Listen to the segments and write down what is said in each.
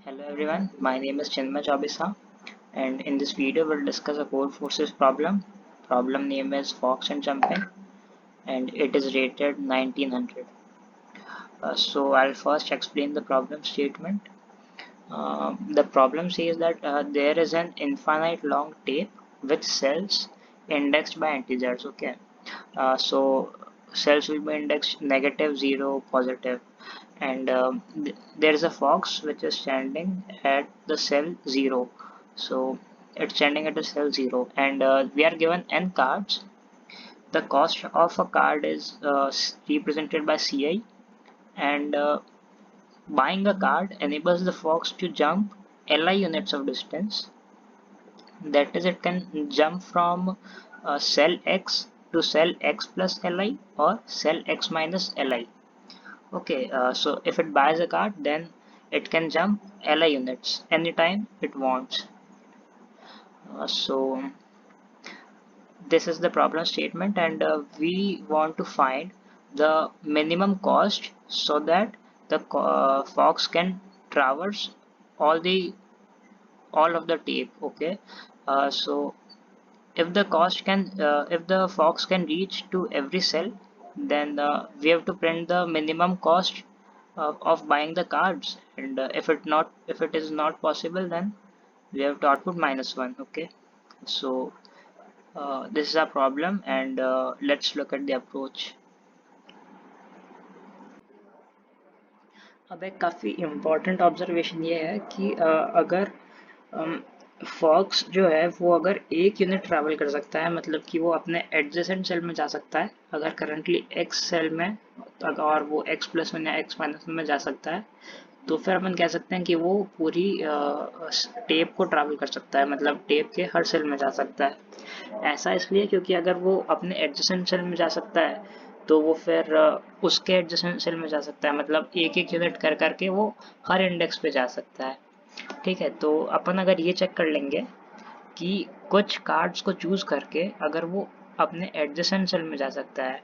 Hello everyone, my name is Chinmay Chaubisa and in this video we'll discuss a core forces problem. Problem name is Fox and Jumping and it is rated 1900. So I'll first explain the problem statement. The problem says that there is an infinite long tape with cells indexed by integers. Okay, so cells will be indexed negative, 0, positive, and there is a fox which is standing at the cell 0. So it's standing at the cell 0, and we are given n cards. The cost of a card is represented by Ci, and buying a card enables the fox to jump Li units of distance. That is, it can jump from cell X to cell X plus Li or cell X minus Li. Okay, so if it buys a card, then it can jump Li units anytime it wants. So this is the problem statement, and we want to find the minimum cost so that the fox can traverse all the all of the tape. Okay, so if the fox can reach to every cell, then we have to print the minimum cost of buying the cards, and if it is not possible, then we have to output -1. Okay, so this is our problem, and let's look at the approach. अब एक काफ़ी important observation ये है कि अगर fox जो है वो अगर एक यूनिट ट्रैवल कर सकता है, मतलब कि वो अपने एडजेसेंट सेल में जा सकता है अगर करंटली एक्स सेल में, और वो एक्स प्लस वन या एक्स माइनस वन में जा सकता है, तो फिर अपन कह सकते हैं कि वो पूरी टेप को ट्रैवल कर सकता है, मतलब टेप के हर सेल में जा सकता है। ऐसा इसलिए क्योंकि अगर वो अपने एडजेसेंट सेल में जा सकता है तो वो फिर उसके एडजेसेंट सेल में जा सकता है, मतलब एक एक यूनिट कर करके वो हर इंडेक्स पे जा सकता है। ठीक है, तो अपन अगर ये चेक कर लेंगे कि कुछ कार्ड्स को चूज करके अगर वो अपने एडजेसेंट सेल में जा सकता है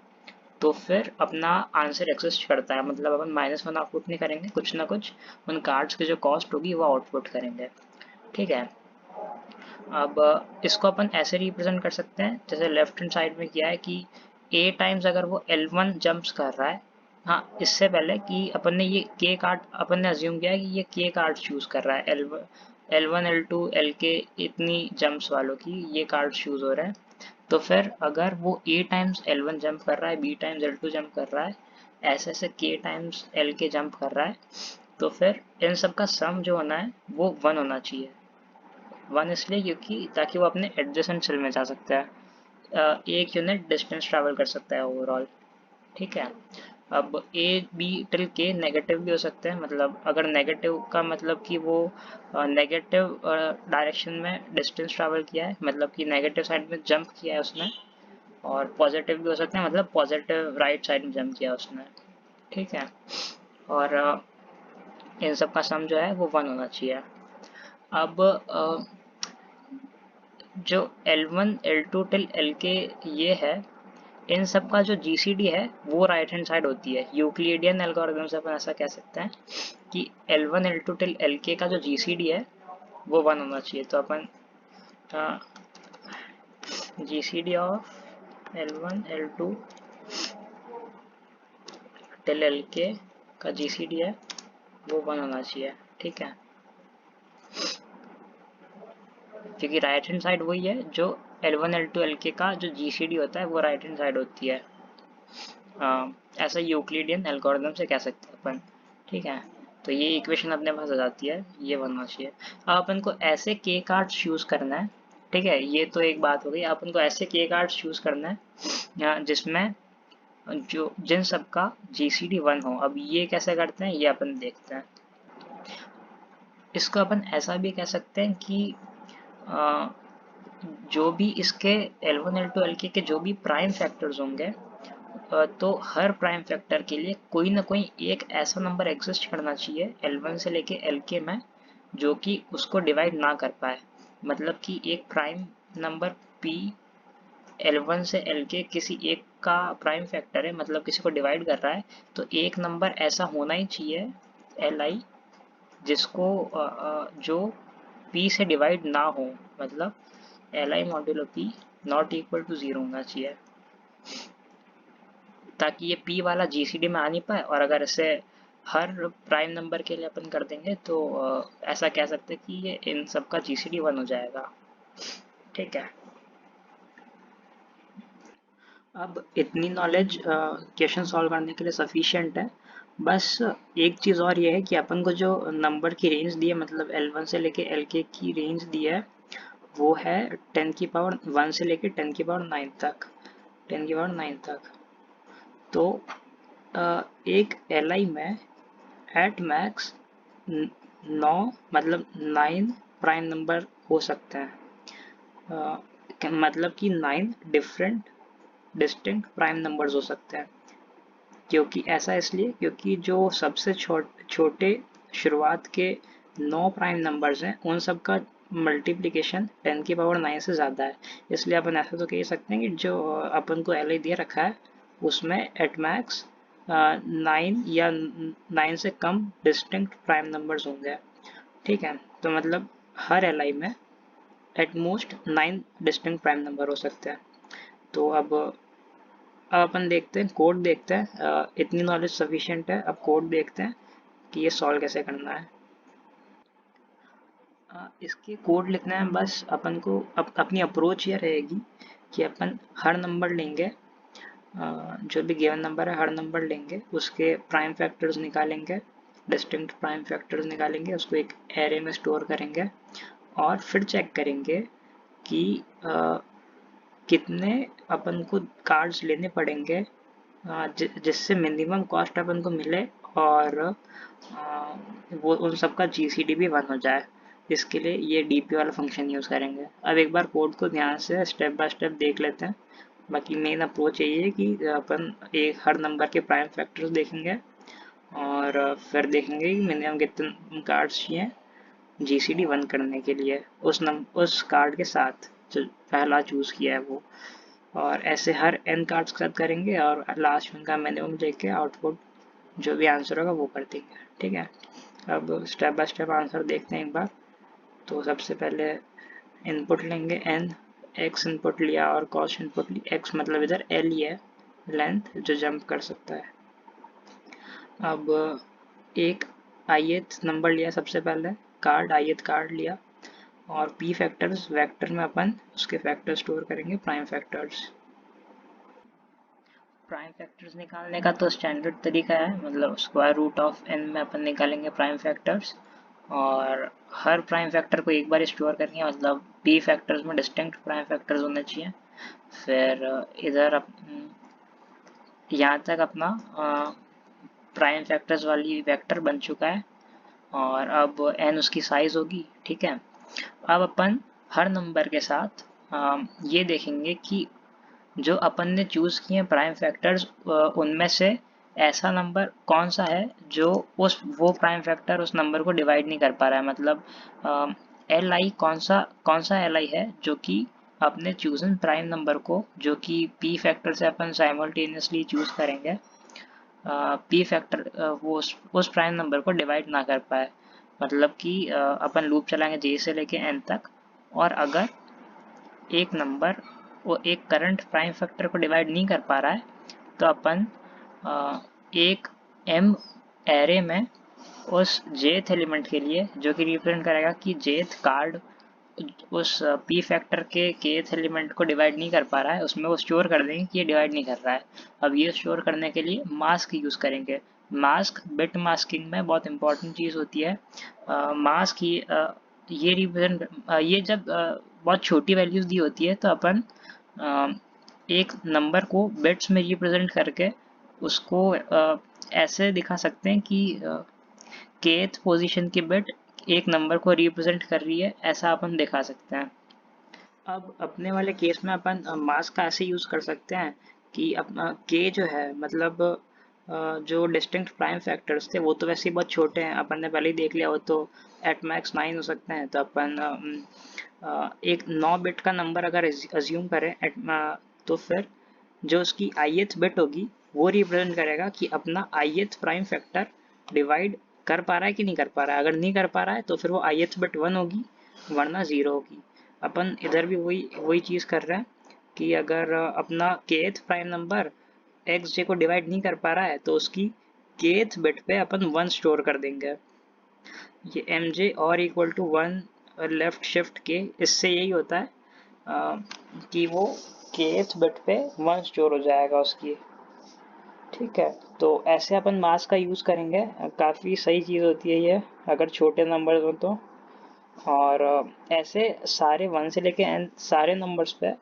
तो फिर अपना आंसर एग्जिस्ट करता है, मतलब अपन -1 आउटपुट नहीं करेंगे, कुछ ना कुछ उन कार्ड्स की जो कॉस्ट होगी वो आउटपुट करेंगे। ठीक है, अब इसको अपन ऐसे रिप्रेजेंट कर सकते हैं जैसे लेफ्ट हैंड साइड में किया है कि a टाइम्स अगर वो L1 जंप्स कर रहा है, हाँ इससे पहले कि अपन ने ये k कार्ड अपन ने अज्यूम किया है कि ये k कार्ड चूज कर रहा है, L1 L2 Lk इतनी जंप्स वालों की ये कार्ड चूज हो रहे हैं। तो फिर अगर वो a टाइम्स L1 जंप कर रहा है, b टाइम्स L2 जंप कर रहा है, ऐसे ऐसे k टाइम्स Lk जंप कर रहा है, तो फिर इन सब का सम जो होना है वो 1 होना चाहिए। 1 इसलिए क्योंकि ताकि वो अपने एडजेसेंट सेल में जा सकता है, एक यूनिट डिस्टेंस ट्रैवल कर सकता है ओवरऑल। ठीक है, अब ए बी टिल के नेगेटिव भी हो सकते हैं, मतलब अगर नेगेटिव का मतलब कि वो नेगेटिव डायरेक्शन में डिस्टेंस ट्रैवल किया है, मतलब कि नेगेटिव साइड में जंप किया है उसने, और पॉजिटिव भी हो सकते हैं, मतलब पॉजिटिव राइट साइड में जंप किया उसने। ठीक है, और इन सब का सम जो है वो 1 होना चाहिए। अब जो L1 L2 टिल Lk ये है, इन सब का जो GCD है वो राइट हैंड साइड होती है। यूक्लिडियन एल्गोरिथम से अपन ऐसा कह सकते हैं कि L1 L2 टिल Lk का जो GCD है वो 1 होना चाहिए। तो अपन GCD of L1 L2 till Lk का GCD है वो 1 होना चाहिए। ठीक है, क्योंकि राइट हैंड साइड वही है जो L1 L2 Lk का जो GCD होता है वो राइट हैंड साइड होती है। ऐसा यूक्लिडियन एल्गोरिथम से कह सकते हैं अपन। ठीक है, तो ये इक्वेशन अपने पास आ जाती है, ये बनना चाहिए। अब अपन को ऐसे के कार्ड्स चूज करना है। ठीक है, ये तो एक बात हो गई। अपन को ऐसे के कार्ड्स चूज करना है जिसमें जो जिन सब का GCD 1 हो। अब ये कैसे करते हैं ये अपन देखते हैं। इसको अपन ऐसा भी कह सकते हैं कि जो भी इसके L1 L2 Lk के जो भी प्राइम फैक्टर्स होंगे, तो हर प्राइम फैक्टर के लिए कोई ना कोई एक ऐसा नंबर एग्जिस्ट करना चाहिए L1 से लेके Lk में जो कि उसको डिवाइड ना कर पाए। मतलब कि एक प्राइम नंबर p L1 से Lk किसी एक का प्राइम फैक्टर है, मतलब किसी को डिवाइड कर रहा है, तो एक नंबर ऐसा होना ही चाहिए Li जिसको जो p से डिवाइड ना हो, मतलब li modulo p not equal to 0 होना चाहिए, ताकि ये p वाला जीसीडी में आ नहीं पाए। और अगर इसे हर प्राइम नंबर के लिए अपन कर देंगे तो ऐसा कह सकते हैं कि ये इन सब का जीसीडी 1 हो जाएगा। ठीक है, अब इतनी नॉलेज क्वेश्चन सॉल्व करने के लिए सफिशिएंट है। बस एक चीज़ और ये है कि अपन को जो नंबर की रेंज दी है, मतलब L1 से लेके LK की रेंज दी है, वो है 10 की पावर 1 से लेके 10 की पावर 9 तक, 10 की पावर 9 तक। तो एक LI में एट मैक्स 9, मतलब 9 प्राइम नंबर हो सकते हैं, मतलब कि 9 डिफरेंट डिस्टिंक्ट प्राइम नंबर्स हो सकते हैं। क्योंकि ऐसा इसलिए क्योंकि जो सबसे छोटे शुरुआत के 9 प्राइम नंबर्स हैं, उन सब का मल्टीप्लिकेशन 10 की पावर 9 से ज़्यादा है। इसलिए अपन ऐसा तो कह सकते हैं कि जो अपन को LI दे रखा है उसमें एट मैक्स 9 या 9 से कम डिस्टिंक्ट प्राइम नंबर्स होंगे। ठीक है, तो मतलब हर LI में at most 9 distinct prime number हो सकते हैं। तो अब अपन देखते हैं, कोड देखते हैं। इतनी नॉलेज सफिशिएंट है, अब कोड देखते हैं कि ये सॉल्व कैसे करना है। इसके कोड लिखना है, बस अपन को अपनी अप्रोच ये रहेगी कि अपन हर नंबर लेंगे, जो भी गिवन नंबर है हर नंबर लेंगे, उसके प्राइम फैक्टर्स निकालेंगे, डिस्टिंक्ट प्राइम फैक्टर्स निकालेंगे, उसको एक एरे में स्टोर करेंगे और फिर चेक करेंगे कि कितने अपन को कार्ड्स लेने पड़ेंगे जिससे मिनिमम कॉस्ट अपन को मिले और वो उन सब का जीसीडी भी 1 हो जाए। इसके लिए ये डीपी वाला फंक्शन यूज़ करेंगे। अब एक बार कोड को ध्यान से स्टेप बाय स्टेप देख लेते हैं। बाकी मेन अप्रोच यही है कि अपन एक हर नंबर के प्राइम फैक्टर्स देखेंगे और फिर देखेंगे कि मिनिमम कितने कार्ड्स चाहिए जीसीडी 1 करने के लिए उस कार्ड के साथ जो पहला चूज़ किया है वो। और ऐसे हर n कार्ड्स के साथ करेंगे और लास्ट में का मिनिमम लेके आउटपुट जो भी आंसर होगा वो कर देंगे। ठीक है, अब स्टेप बाय स्टेप आंसर देखते हैं एक बार। तो सबसे पहले इनपुट लेंगे n, x इनपुट लिया और कॉस्ट इनपुट ली। x मतलब इधर l ही है, लेंथ जो जंप कर सकता है। अब एक ith नंबर लिया, सबसे पहले कार्ड ith कार्ड लिया और p फैक्टर्स वेक्टर में अपन उसके फैक्टर स्टोर करेंगे, प्राइम फैक्टर्स। प्राइम फैक्टर्स निकालने का तो स्टैंडर्ड तरीका है, मतलब स्क्वायर रूट ऑफ n में अपन निकालेंगे प्राइम फैक्टर्स और हर प्राइम फैक्टर को एक बार स्टोर करेंगे, मतलब p फैक्टर्स में डिस्टिंक्ट प्राइम फैक्टर्स होने चाहिए। फिर इधर यहाँ तक अपना प्राइम फैक्टर्स वाली वेक्टर बन चुका है और अब n उसकी साइज होगी। ठीक है, अब अपन हर नंबर के साथ ये देखेंगे कि जो अपन ने चूज़ किए हैं प्राइम फैक्टर्स, उनमें से ऐसा नंबर कौन सा है जो वो प्राइम फैक्टर उस नंबर को डिवाइड नहीं कर पा रहा है। मतलब एल आई कौन सा एल आई है जो कि अपने चूजन प्राइम नंबर को, जो कि पी फैक्टर से अपन साइमल्टेनियसली चूज करेंगे, पी फैक्टर वो उस प्राइम नंबर को डिवाइड ना कर पाए। मतलब कि अपन लूप चलाएंगे जे से लेके एन तक, और अगर एक नंबर वो एक करंट प्राइम फैक्टर को डिवाइड नहीं कर पा रहा है तो अपन एक m एरे में उस jth एलिमेंट के लिए, जो कि रिप्रेजेंट करेगा कि jth कार्ड उस p फैक्टर के kth एलिमेंट को डिवाइड नहीं कर पा रहा है, उसमें वो स्टोर कर देंगे कि ये डिवाइड नहीं कर रहा है। अब ये स्टोर करने के लिए मास्क यूज़ करेंगे। मास्क बिट मास्किंग में बहुत इंपॉर्टेंट चीज़ होती है। मास्क ये रिप्रेजेंट ये जब बहुत छोटी वैल्यूज़ दी होती है तो अपन एक नंबर को बिट्स में रिप्रेजेंट करके उसको ऐसे दिखा सकते हैं कि kth पोजीशन की बिट एक नंबर को रिप्रेजेंट कर रही है, ऐसा अपन दिखा सकते हैं। अब अपने वाले केस में अपन मास्क का ऐसे यूज़ कर सकते हैं कि अपना k जो है, मतलब जो डिस्टिंक्ट प्राइम फैक्टर्स थे वो तो वैसे ही बहुत छोटे हैं, अपन ने पहले ही देख लिया, वो तो एट मैक्स 9 हो सकते हैं। तो अपन एक 9 बिट का नंबर अगर अज्यूम करें तो फिर जो उसकी ith बिट होगी वो रिप्रेजेंट करेगा कि अपना ith प्राइम फैक्टर डिवाइड कर पा रहा है कि नहीं कर पा रहा है। अगर नहीं कर पा रहा है तो फिर वो ith बिट 1 होगी वरना 0 होगी। अपन इधर भी वही चीज़ कर रहे हैं कि अगर अपना kth प्राइम नंबर xj को डिवाइड नहीं कर पा रहा है तो उसकी kth बिट पे अपन 1 स्टोर कर देंगे। ये mj और equal to 1 left shift k, इससे यही होता है कि वो kth बिट पे 1 स्टोर हो जाएगा उसकी। ठीक है, तो ऐसे अपन मास का यूज़ करेंगे, काफ़ी सही चीज़ होती है ये अगर छोटे नंबर्स हो तो। और ऐसे सारे 1 से लेके n सारे नंबर्स पे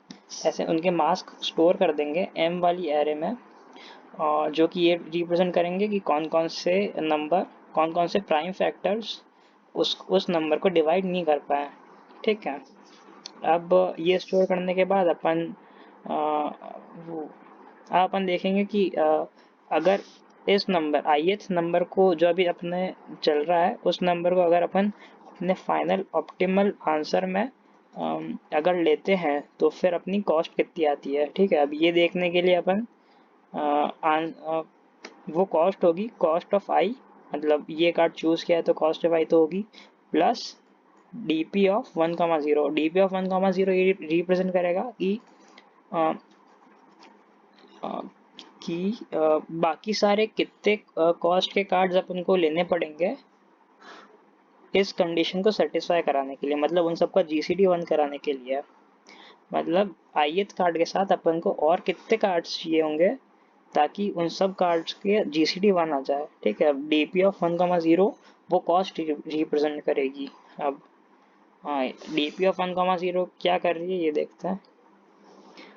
ऐसे उनके मास्क स्टोर कर देंगे m वाली एरे में, जो कि ये रिप्रेजेंट करेंगे कि कौन कौन से प्राइम फैक्टर्स उस नंबर को डिवाइड नहीं कर पाए। ठीक है, अब ये स्टोर करने के बाद अपन देखेंगे कि अगर इस नंबर ith नंबर को जो अभी अपने चल रहा है उस नंबर को अगर अपन अपने फाइनल ऑप्टिमल आंसर में अगर लेते हैं तो फिर अपनी कॉस्ट कितनी आती है। ठीक है, अब ये देखने के लिए अपन वो कॉस्ट होगी कॉस्ट ऑफ आई, मतलब ये कार्ड चूज किया है तो कॉस्ट ऑफ आई तो होगी plus dp of 1,0। dp of 1,0 ये रिप्रेजेंट करेगा कि बाकी सारे कितने कॉस्ट के कार्ड्स अपन को लेने पड़ेंगे इस कंडीशन को सेटिस्फाई कराने के लिए, मतलब उन सबका जीसीडी 1 कराने के लिए। मतलब ith कार्ड के साथ अपन को और कितने कार्ड्स चाहिए होंगे ताकि उन सब कार्ड्स के जीसीडी 1 आ जाए। ठीक है, अब dp ऑफ 1,0 वो कॉस्ट रिप्रेजेंट करेगी। अब हाँ, dp ऑफ 1,0 क्या कर रही है ये देखते हैं।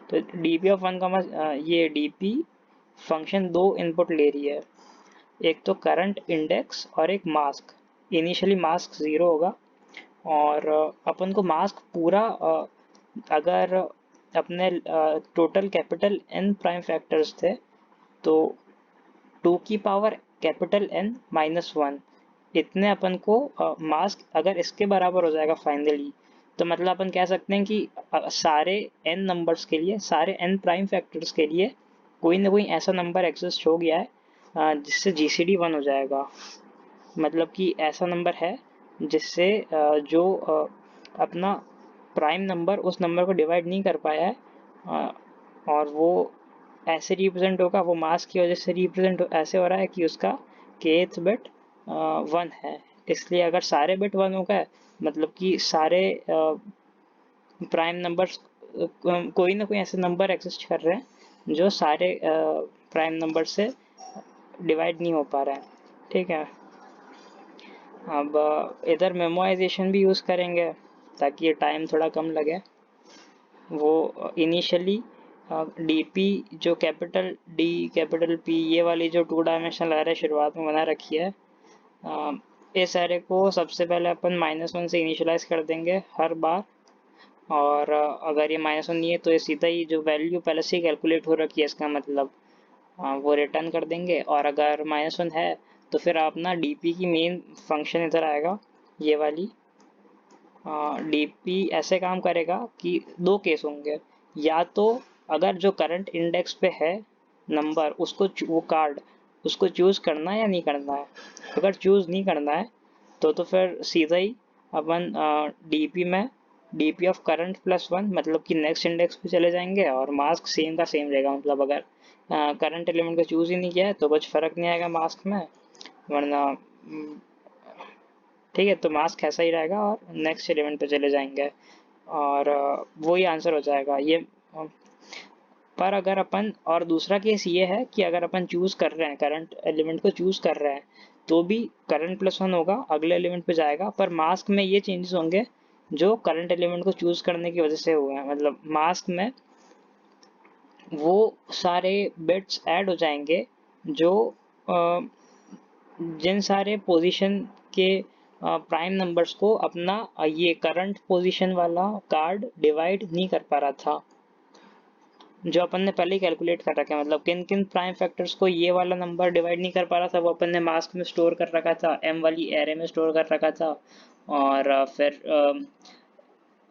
तो dp ऑफ 1, ये dp फंक्शन दो इनपुट ले रही है, एक तो करंट इंडेक्स और एक मास्क। इनिशियली मास्क 0 होगा और अपन को मास्क पूरा अगर अपने total capital N prime factors थे तो 2 की पावर कैपिटल N माइनस 1 इतने अपन को मास्क अगर इसके बराबर हो जाएगा फाइनली, तो मतलब अपन कह सकते हैं कि सारे n नंबर्स के लिए, सारे n प्राइम फैक्टर्स के लिए कोई ना कोई ऐसा नंबर एग्जिस्ट हो गया है जिससे जीसीडी 1 हो जाएगा। मतलब कि ऐसा नंबर है जिससे जो अपना प्राइम नंबर उस नंबर को डिवाइड नहीं कर पाया है और वो ऐसे रिप्रेजेंट होगा, वो मास की वजह से रिप्रेजेंट ऐसे हो रहा है कि उसका kth बिट 1 है। इसलिए अगर सारे बिट 1 हो गए मतलब कि सारे प्राइम नंबर्स कोई ना कोई ऐसे नंबर एग्जिस्ट कर रहे हैं जो सारे प्राइम नंबर से डिवाइड नहीं हो पा रहे हैं। ठीक है, अब इधर मेमोराइजेशन भी यूज़ करेंगे ताकि ये टाइम थोड़ा कम लगे। वो इनिशियली dp जो कैपिटल D कैपिटल P ये वाली जो 2 डायमेंशनल एरे शुरुआत में बना रखी है, इस एरे को सबसे पहले अपन -1 से इनिशियलाइज कर देंगे हर बार। और अगर ये -1 नहीं है तो ये सीधा ही जो वैल्यू पहले से ही कैलकुलेट हो रखी है इसका मतलब वो रिटर्न कर देंगे। और अगर -1 है तो फिर अपना dp की मेन फंक्शन इधर आएगा, ये वाली dp ऐसे काम करेगा कि दो केस होंगे, या तो अगर जो करंट इंडेक्स पे है नंबर उसको वो कार्ड उसको चूज़ करना है या नहीं करना है। अगर चूज़ नहीं करना है तो फिर सीधा ही अपन dp में dp ऑफ करंट प्लस 1 मतलब कि नेक्स्ट इंडेक्स पे चले जाएंगे और मास्क सेम का सेम रहेगा। मतलब अगर करंट एलिमेंट को चूज़ ही नहीं किया है तो कुछ फ़र्क नहीं आएगा मास्क में, वरना ठीक है तो मास्क ऐसा ही रहेगा और नेक्स्ट एलिमेंट पे चले जाएंगे और वही आंसर हो जाएगा ये। पर अगर अपन और दूसरा केस ये है कि अगर अपन चूज़ कर रहे हैं करंट एलिमेंट को चूज़ कर रहे हैं तो भी करंट प्लस 1 होगा, अगले एलिमेंट पे जाएगा, पर मास्क में ये चेंजेस होंगे जो करंट एलिमेंट को चूज़ करने की वजह से हुए हैं। मतलब मास्क में वो सारे बिट्स ऐड हो जाएंगे जो जिन सारे पोजीशन के प्राइम नंबर्स को अपना ये करंट पोजीशन वाला कार्ड डिवाइड नहीं कर पा रहा था, जो अपन ने पहले ही कैलकुलेट कर रखा है। मतलब किन किन प्राइम फैक्टर्स को ये वाला नंबर डिवाइड नहीं कर पा रहा था वो अपन ने मास्क में स्टोर कर रखा था, m वाली एरे में स्टोर कर रखा था। और फिर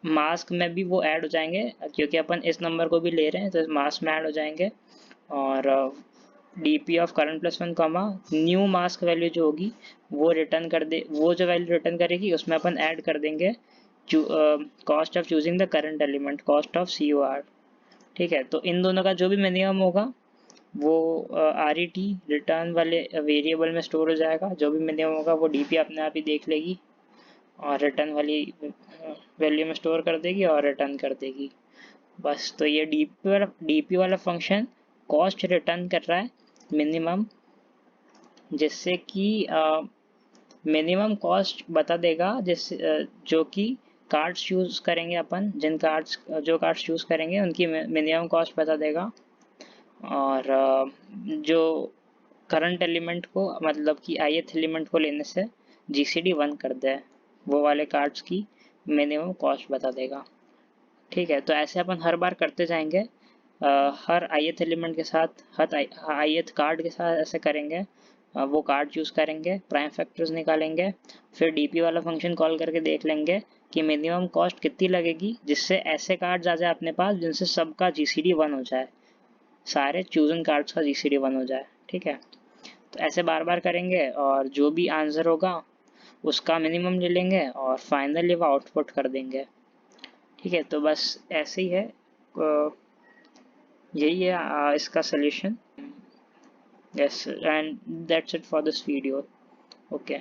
मास्क में भी वो ऐड हो जाएंगे क्योंकि अपन इस नंबर को भी ले रहे हैं तो मास्क में ऐड हो जाएंगे। और DP of current plus one comma new mask value जो होगी वो रिटर्न कर दे, वो जो वैल्यू रिटर्न करेगी उसमें अपन ऐड कर देंगे cost of choosing the current element, cost of C O R. ठीक है, तो इन दोनों का जो भी मिनिमम होगा वो आर ई टी रिटर्न वाले वेरिएबल में स्टोर हो जाएगा, जो भी मिनिमम होगा वो डीपी अपने आप ही देख लेगी और रिटर्न वाली वैल्यू में स्टोर कर देगी और रिटर्न कर देगी। बस, तो ये डीपी वाला फंक्शन कॉस्ट रिटर्न कर रहा है मिनिमम, जिससे कि मिनिमम कॉस्ट बता देगा, जिससे जो कि कार्ड्स चूज करेंगे अपन, जिन कार्ड्स जो कार्ड्स चूज करेंगे उनकी मिनिमम कॉस्ट बता देगा। और जो करंट एलिमेंट को मतलब कि ith एलिमेंट को लेने से GCD 1 कर दे, वो वाले कार्ड्स की मिनिमम कॉस्ट बता देगा। ठीक है, तो ऐसे अपन हर बार करते जाएंगे, हर ith एलिमेंट के साथ, हर ith कार्ड के साथ ऐसे करेंगे। वो कार्ड चूज करेंगे, प्राइम फैक्टर्स निकालेंगे, फिर डीपी वाला फंक्शन कॉल करके देख लेंगे कि मिनिमम कॉस्ट कितनी लगेगी, जिससे ऐसे कार्ड्स आ जाए अपने पास जिनसे सबका GCD 1 हो जाए, सारे चूजन कार्ड्स का GCD 1 हो जाए। ठीक है, तो ऐसे बार बार करेंगे और जो भी आंसर होगा उसका मिनिमम ले लेंगे और फाइनली वो आउटपुट कर देंगे। ठीक है, तो बस ऐसे ही है, यही है इसका solution. Yes, and that's it for this video. Okay.